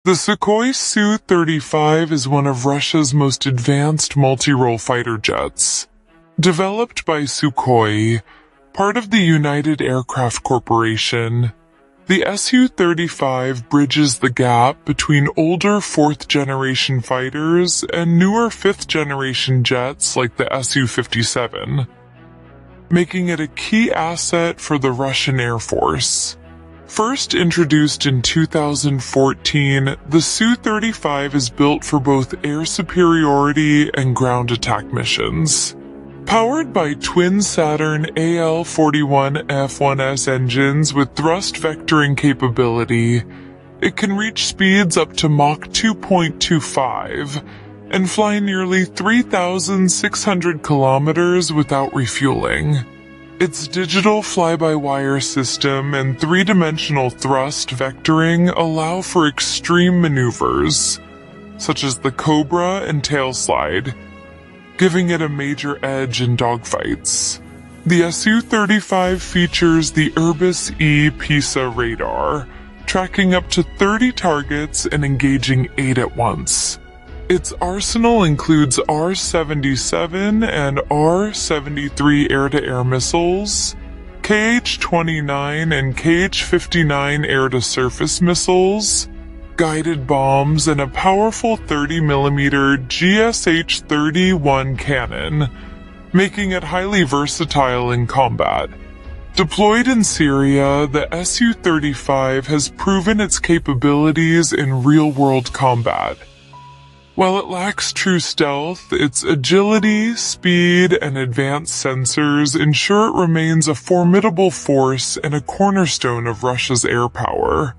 The Sukhoi Su-35 is one of Russia's most advanced multi-role fighter jets. Developed by Sukhoi, part of the United Aircraft Corporation, the Su-35 bridges the gap between older fourth-generation fighters and newer fifth-generation jets like the Su-57, making it a key asset for the Russian Air Force. First introduced in 2014, the Su-35 is built for both air superiority and ground attack missions. Powered by twin Saturn AL-41F1S engines with thrust vectoring capability, it can reach speeds up to Mach 2.25 and fly nearly 3,600 kilometers without refueling. Its digital fly-by-wire system and three-dimensional thrust vectoring allow for extreme maneuvers, such as the Cobra and tail slide, giving it a major edge in dogfights. The Su-35 features the Irbis-E PISA radar, tracking up to 30 targets and engaging 8 at once. Its arsenal includes R-77 and R-73 air-to-air missiles, KH-29 and KH-59 air-to-surface missiles, guided bombs, and a powerful 30mm GSH-31 cannon, making it highly versatile in combat. Deployed in Syria, the Su-35 has proven its capabilities in real-world combat. While it lacks true stealth, its agility, speed, and advanced sensors ensure it remains a formidable force and a cornerstone of Russia's air power.